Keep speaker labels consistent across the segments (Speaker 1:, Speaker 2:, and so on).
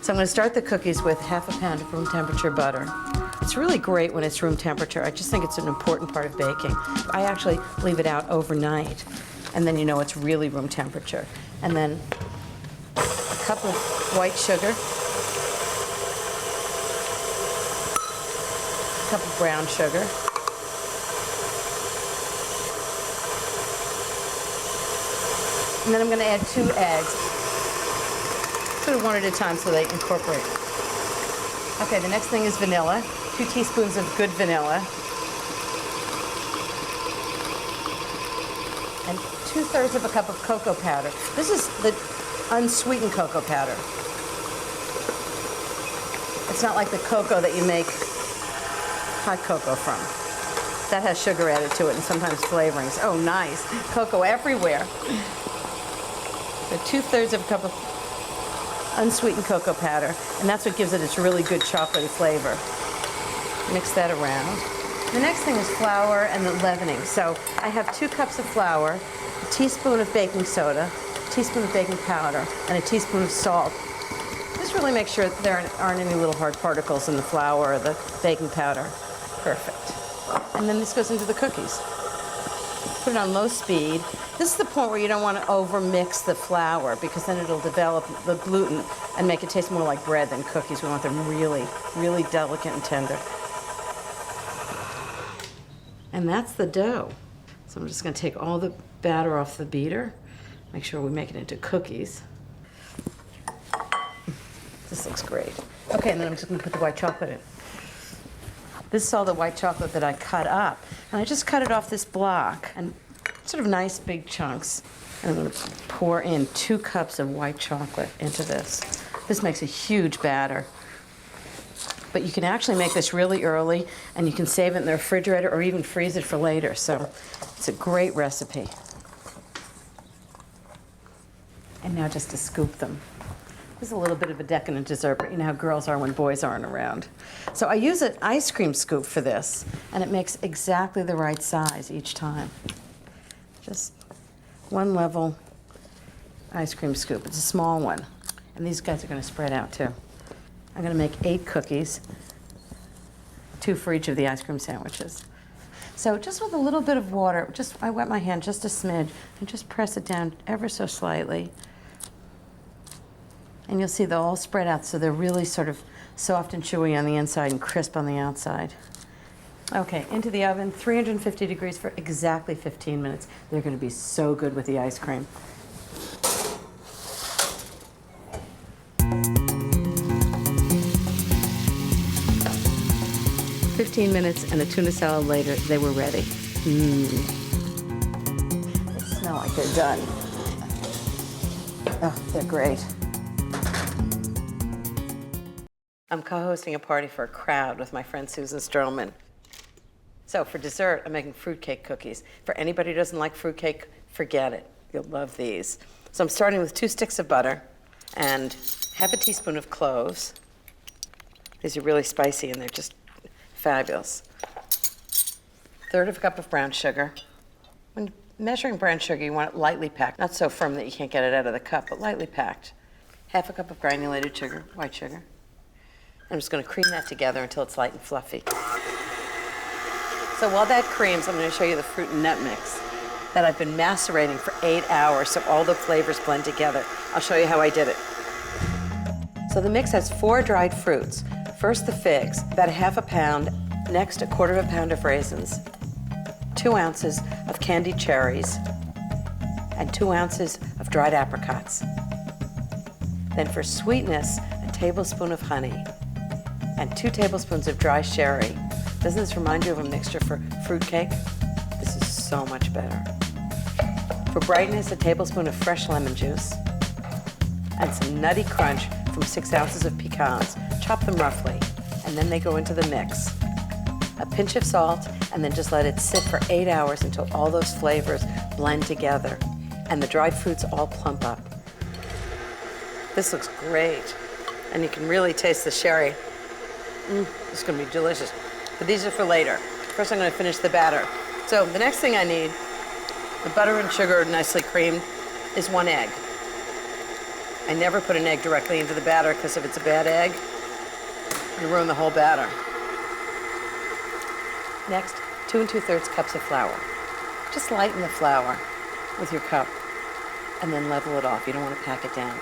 Speaker 1: So I'm going to start the cookies with half a pound of room temperature butter. It's really great when it's room temperature. I just think it's an important part of baking. I actually leave it out overnight, and then you know it's really room temperature. And then a cup of white sugar, a cup of brown sugar, and then I'm going to add 2 eggs. Sort of one at a time so they incorporate. Okay, the next thing is vanilla. 2 teaspoons of good vanilla. And 2/3 of a cup of cocoa powder. This is the unsweetened cocoa powder. It's not like the cocoa that you make hot cocoa from. That has sugar added to it and sometimes flavorings. Oh, nice. Cocoa everywhere. So 2/3 of a cup of unsweetened cocoa powder, and that's what gives it its really good chocolatey flavor. Mix that around. The next thing is flour and the leavening. So I have 2 cups of flour, a teaspoon of baking soda, a teaspoon of baking powder, and a teaspoon of salt. Just really make sure that there aren't any little hard particles in the flour or the baking powder. Perfect. And then this goes into the cookies. Put it on low speed. This is the point where you don't want to over-mix the flour because then it'll develop the gluten and make it taste more like bread than cookies. We want them really, really delicate and tender. And that's the dough. So I'm just going to take all the batter off the beater, make sure we make it into cookies. This looks great. Okay, and then I'm just going to put the white chocolate in. This is all the white chocolate that I cut up. And I just cut it off this block, and sort of nice big chunks. And I'm going to pour in 2 cups of white chocolate into this. This makes a huge batter. But you can actually make this really early, and you can save it in the refrigerator or even freeze it for later. So it's a great recipe. And now just to scoop them. This is a little bit of a decadent dessert, but you know how girls are when boys aren't around. So I use an ice cream scoop for this, and it makes exactly the right size each time. Just 1 level ice cream scoop. It's a small one. And these guys are going to spread out too. I'm going to make 8 cookies, 2 for each of the ice cream sandwiches. So just with a little bit of water, I wet my hand just a smidge, and just press it down ever so slightly. And you'll see they'll all spread out, so they're really sort of soft and chewy on the inside and crisp on the outside. Okay, into the oven, 350 degrees for exactly 15 minutes. They're going to be so good with the ice cream. "15 minutes and a tuna salad later, they were ready. They smell like they're done. Oh, they're great. I'm co-hosting a party for a crowd with my friend Susan Stroman. So for dessert, I'm making fruitcake cookies. For anybody who doesn't like fruitcake, forget it. You'll love these. So I'm starting with 2 sticks of butter and half a teaspoon of cloves. These are really spicy and they're just fabulous. 1/3 of a cup of brown sugar. When measuring brown sugar, you want it lightly packed. Not so firm that you can't get it out of the cup, but lightly packed. 1/2 a cup of granulated sugar, white sugar. I'm just going to cream that together until it's light and fluffy. So while that creams, I'm going to show you the fruit and nut mix that I've been macerating for 8 hours so all the flavors blend together. I'll show you how I did it. So the mix has 4 dried fruits. First the figs, about 1/2 pound. Next, 1/4 pound of raisins, 2 ounces of candied cherries, and 2 ounces of dried apricots. Then for sweetness, a tablespoon of honey and 2 tablespoons of dry sherry. Doesn't this remind you of a mixture for fruitcake? This is so much better. For brightness, a tablespoon of fresh lemon juice and some nutty crunch from 6 ounces of pecans. Chop them roughly, and then they go into the mix. A pinch of salt, and then just let it sit for 8 hours until all those flavors blend together and the dried fruits all plump up. This looks great, and you can really taste the sherry. It's going to be delicious. But these are for later. First, I'm going to finish the batter. So the next thing I need, the butter and sugar nicely creamed, is 1 egg. I never put an egg directly into the batter because if it's a bad egg, you ruin the whole batter. Next, 2 2/3 cups of flour. Just lighten the flour with your cup and then level it off. You don't want to pack it down.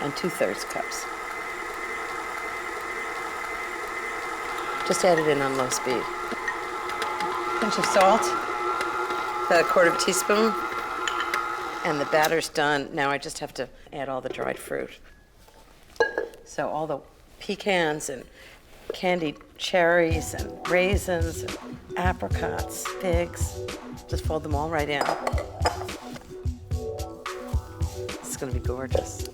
Speaker 1: And 2/3 cups. Just add it in on low speed. Pinch of salt, about 1/4 teaspoon, and the batter's done. Now I just have to add all the dried fruit. So all the pecans and candied cherries and raisins and apricots, figs, just fold them all right in. This is going to be gorgeous.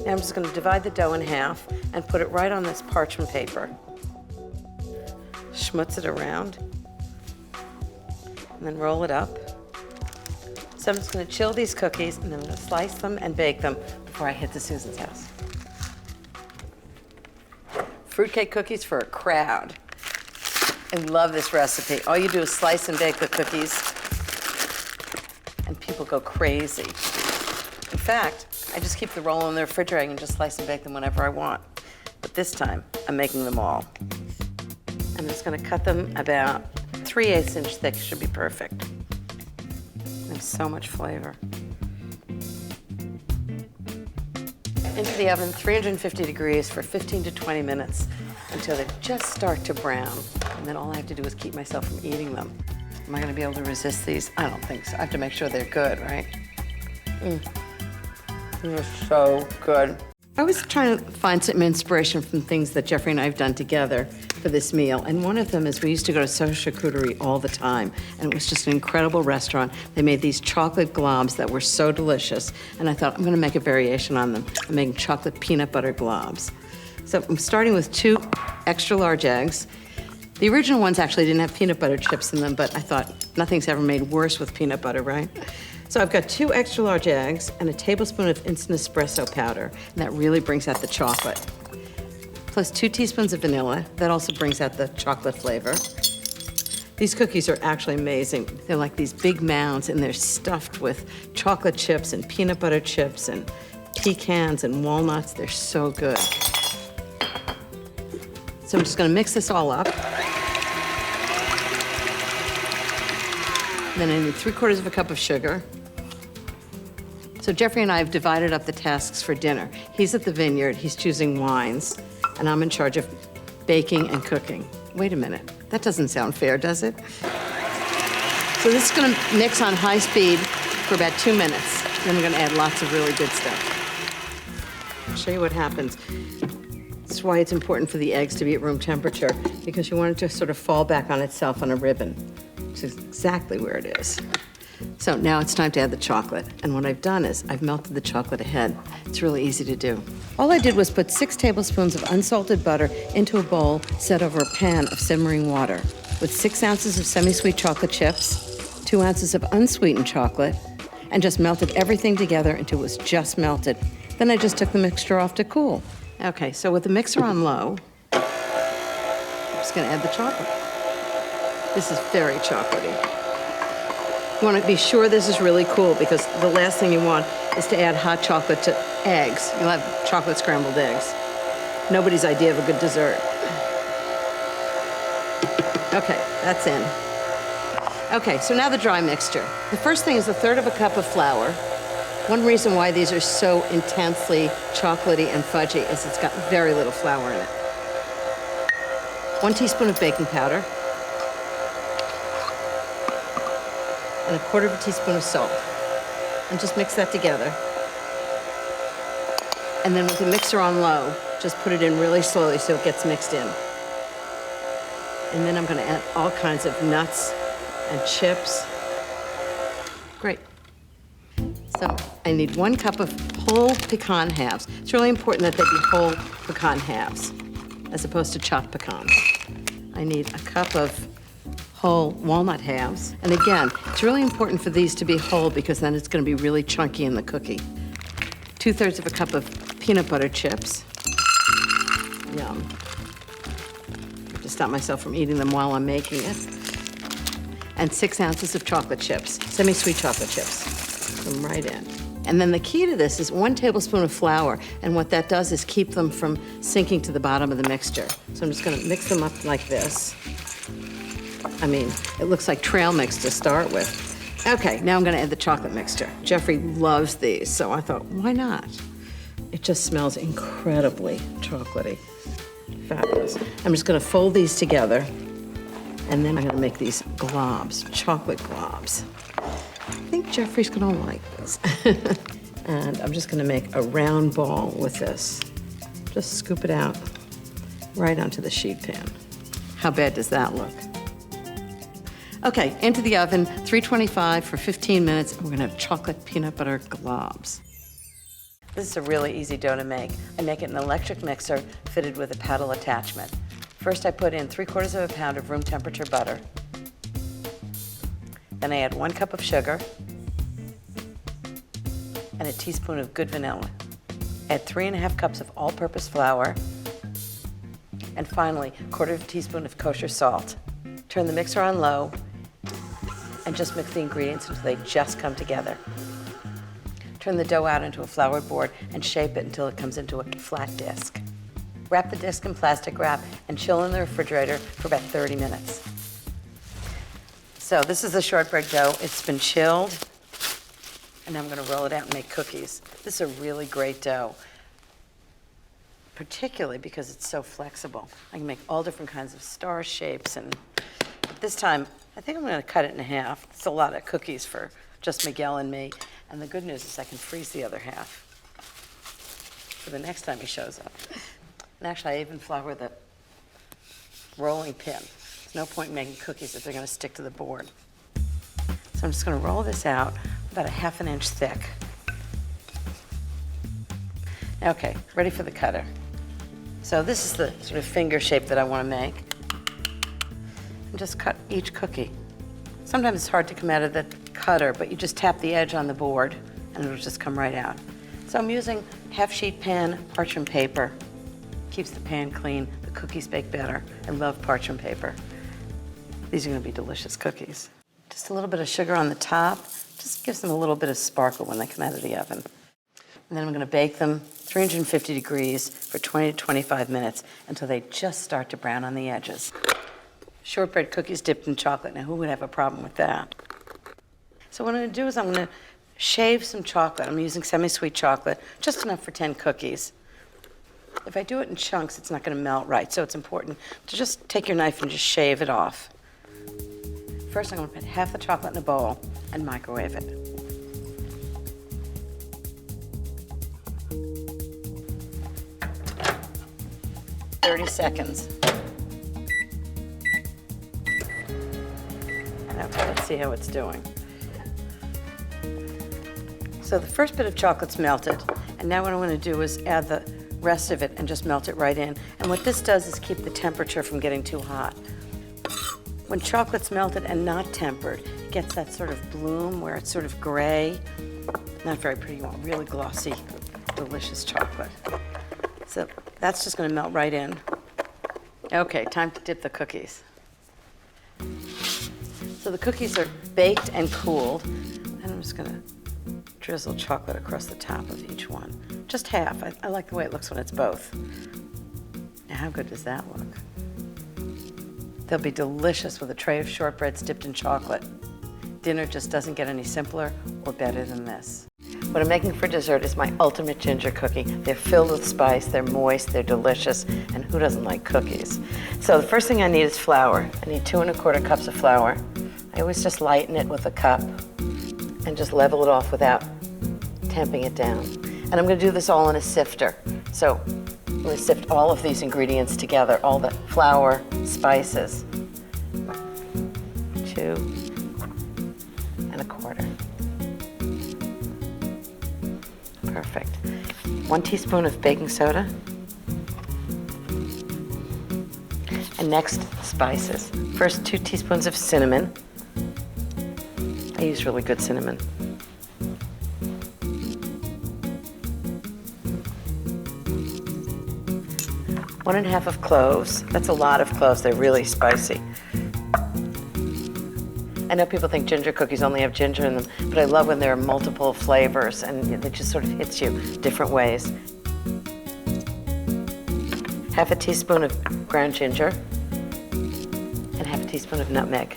Speaker 1: Now I'm just going to divide the dough in half and put it right on this parchment paper. Schmutz it around and then roll it up. So I'm just going to chill these cookies and then I'm going to slice them and bake them before I head to Susan's house. Fruitcake cookies for a crowd. I love this recipe. All you do is slice and bake the cookies and people go crazy. In fact, I just keep the roll in the refrigerator and just slice and bake them whenever I want. But this time, I'm making them all. I'm just gonna cut them about 3/8 inch thick, should be perfect. There's so much flavor. Into the oven, 350 degrees for 15 to 20 minutes until they just start to brown. And then all I have to do is keep myself from eating them. Am I gonna be able to resist these? I don't think so. I have to make sure they're good, right? They're so good. I was trying to find some inspiration from things that Jeffrey and I have done together for this meal. And one of them is we used to go to Social Charcuterie all the time. And it was just an incredible restaurant. They made these chocolate globs that were so delicious. And I thought, I'm gonna make a variation on them. I'm making chocolate peanut butter globs. So I'm starting with 2 extra large eggs. The original ones actually didn't have peanut butter chips in them, but I thought nothing's ever made worse with peanut butter, right? So I've got 2 extra large eggs and a tablespoon of instant espresso powder, and that really brings out the chocolate. Plus 2 teaspoons of vanilla, that also brings out the chocolate flavor. These cookies are actually amazing. They're like these big mounds, and they're stuffed with chocolate chips and peanut butter chips and pecans and walnuts. They're so good. So I'm just gonna mix this all up. Then I need 3/4 cup of sugar. So Jeffrey and I have divided up the tasks for dinner. He's at the vineyard, he's choosing wines, and I'm in charge of baking and cooking. Wait a minute, that doesn't sound fair, does it? So this is gonna mix on high speed for about 2 minutes. Then we're gonna add lots of really good stuff. I'll show you what happens. That's why it's important for the eggs to be at room temperature, because you want it to sort of fall back on itself on a ribbon, which is exactly where it is. So now it's time to add the chocolate. And what I've done is I've melted the chocolate ahead. It's really easy to do. All I did was put 6 tablespoons of unsalted butter into a bowl set over a pan of simmering water with 6 ounces of semi-sweet chocolate chips, 2 ounces of unsweetened chocolate, and just melted everything together until it was just melted. Then I just took the mixture off to cool. Okay, so with the mixer on low, I'm just gonna add the chocolate. This is very chocolatey. You want to be sure this is really cool because the last thing you want is to add hot chocolate to eggs. You'll have chocolate scrambled eggs. Nobody's idea of a good dessert. Okay, that's in. Okay, so now the dry mixture. The first thing is 1/3 cup of flour. One reason why these are so intensely chocolatey and fudgy is it's got very little flour in it. 1 teaspoon of baking powder. And 1/4 teaspoon of salt. And just mix that together. And then with the mixer on low, just put it in really slowly so it gets mixed in. And then I'm gonna add all kinds of nuts and chips. Great. So I need 1 cup of whole pecan halves. It's really important that they be whole pecan halves as opposed to chopped pecans. I need a cup of whole walnut halves. And again, it's really important for these to be whole because then it's gonna be really chunky in the cookie. 2/3 of a cup of peanut butter chips. Yum. I have to stop myself from eating them while I'm making it. and 6 ounces of chocolate chips, semi-sweet chocolate chips. Put them right in. And then the key to this is 1 tablespoon of flour, and what that does is keep them from sinking to the bottom of the mixture. So I'm just gonna mix them up like this. I mean, it looks like trail mix to start with. Okay, now I'm gonna add the chocolate mixture. Jeffrey loves these, so I thought, why not? It just smells incredibly chocolatey. Fabulous. I'm just gonna fold these together, and then I'm gonna make these globs, chocolate globs. I think Jeffrey's gonna like this. And I'm just gonna make a round ball with this. Just scoop it out right onto the sheet pan. How bad does that look? Okay, into the oven, 325 for 15 minutes, and we're gonna have chocolate peanut butter globs. This is a really easy dough to make. I make it in an electric mixer fitted with a paddle attachment. First, I put in 3/4 of a pound of room temperature butter. Then I add 1 cup of sugar and a teaspoon of good vanilla. Add 3½ cups of all-purpose flour. And finally, 1/4 teaspoon of kosher salt. Turn the mixer on low and just mix the ingredients until they just come together. Turn the dough out into a floured board and shape it until it comes into a flat disc. Wrap the disc in plastic wrap and chill in the refrigerator for about 30 minutes. So this is the shortbread dough. It's been chilled, and I'm gonna roll it out and make cookies. This is a really great dough, particularly because it's so flexible. I can make all different kinds of star shapes, and this time, I think I'm gonna cut it in half. It's a lot of cookies for just Miguel and me. And the good news is I can freeze the other half for the next time he shows up. And actually, I even flour the rolling pin. There's no point in making cookies if they're gonna stick to the board. So I'm just gonna roll this out about a 1/2 inch thick. Okay, ready for the cutter. So this is the sort of finger shape that I wanna make. And just cut each cookie. Sometimes it's hard to come out of the cutter, but you just tap the edge on the board and it'll just come right out. So I'm using half-sheet pan parchment paper. Keeps the pan clean, the cookies bake better. I love parchment paper. These are gonna be delicious cookies. Just a little bit of sugar on the top, just gives them a little bit of sparkle when they come out of the oven. And then I'm gonna bake them 350 degrees for 20 to 25 minutes until they just start to brown on the edges. Shortbread cookies dipped in chocolate. Now, who would have a problem with that? So what I'm gonna do is I'm gonna shave some chocolate. I'm using semi-sweet chocolate, just enough for 10 cookies. If I do it in chunks, it's not gonna melt right, so it's important to just take your knife and just shave it off. First, I'm gonna put half the chocolate in a bowl and microwave it. "30 seconds. Okay, let's see how it's doing. So the first bit of chocolate's melted, and now what I want to do is add the rest of it and just melt it right in. And what this does is keep the temperature from getting too hot. When chocolate's melted and not tempered, it gets that sort of bloom where it's sort of gray. Not very pretty. You want really glossy, delicious chocolate. So that's just going to melt right in. Okay, time to dip the cookies. So the cookies are baked and cooled, and I'm just gonna drizzle chocolate across the top of each one. Just half. I like the way it looks when it's both. Now, how good does that look? They'll be delicious with a tray of shortbreads dipped in chocolate. Dinner just doesn't get any simpler or better than this. What I'm making for dessert is my ultimate ginger cookie. They're filled with spice, they're moist, they're delicious, and who doesn't like cookies? So the first thing I need is flour. I need 2 1/4 cups of flour. I always just lighten it with a cup and just level it off without tamping it down. And I'm gonna do this all in a sifter. So I'm gonna sift all of these ingredients together, all the flour, spices. 2 1/4. Perfect. 1 teaspoon of baking soda. And next, spices. First, 2 teaspoons of cinnamon. I use really good cinnamon. 1 1/2 of cloves. That's a lot of cloves. They're really spicy. I know people think ginger cookies only have ginger in them, but I love when there are multiple flavors and it just sort of hits you different ways. Half a teaspoon of ground ginger and half a teaspoon of nutmeg.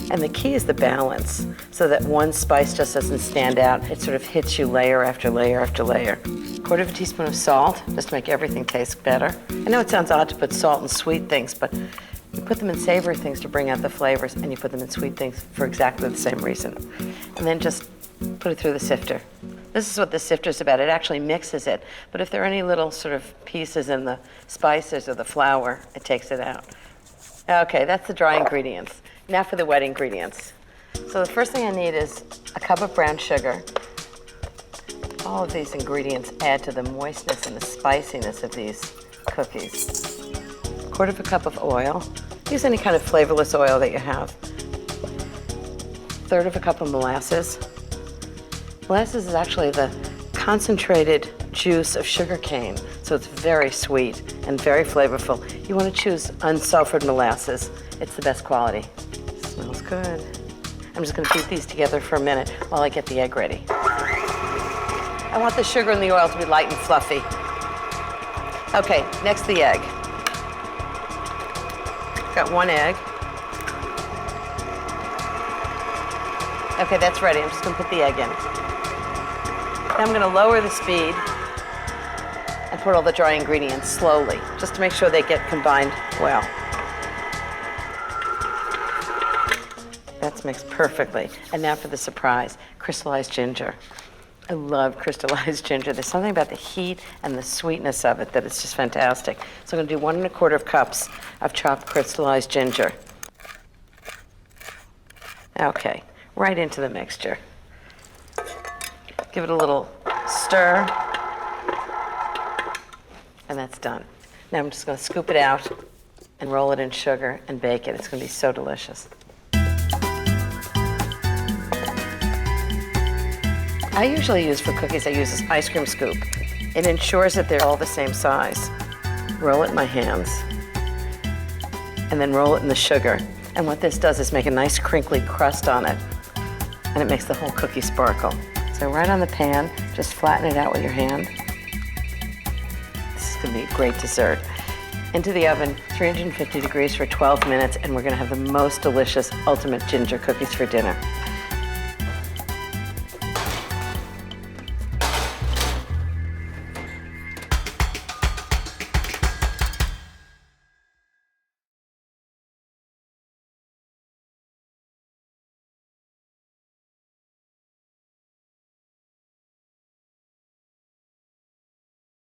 Speaker 1: And the key is the balance, so that one spice just doesn't stand out. It sort of hits you layer after layer after layer. Quarter of a teaspoon of salt, just to make everything taste better. I know it sounds odd to put salt in sweet things, but you put them in savory things to bring out the flavors, and you put them in sweet things for exactly the same reason. And then just put it through the sifter. This is what the sifter is about. It actually mixes it, but if there are any little sort of pieces in the spices or the flour, it takes it out. Okay, that's the dry ingredients. Now for the wet ingredients. So the first thing I need is a cup of brown sugar. All of these ingredients add to the moistness and the spiciness of these cookies. A quarter of a cup of oil. Use any kind of flavorless oil that you have. Third of a cup of molasses. Molasses is actually the concentrated juice of sugar cane, so it's very sweet and very flavorful. You want to choose unsulfured molasses. It's the best quality. Smells good. I'm just going to beat these together for a minute while I get the egg ready. I want the sugar and the oil to be light and fluffy. Okay, next the egg. Got one egg. Okay, that's ready. I'm just going to put the egg in. Now I'm going to lower the speed and put all the dry ingredients slowly, just to make sure they get combined well. That's mixed perfectly. And now for the surprise, crystallized ginger. I love crystallized ginger. There's something about the heat and the sweetness of it that it's just fantastic. So I'm going to do 1 1/4 cups of chopped crystallized ginger. Okay, right into the mixture. Give it a little stir, and that's done. Now I'm just going to scoop it out and roll it in sugar and bake it. It's going to be so delicious. I usually use for cookies, I use this ice cream scoop. It ensures that they're all the same size. Roll it in my hands, and then roll it in the sugar. And what this does is make a nice crinkly crust on it, and it makes the whole cookie sparkle. So right on the pan, just flatten it out with your hand. This is going to be a great dessert. Into the oven, 350 degrees for 12 minutes, and we're going to have the most delicious ultimate ginger cookies for dinner.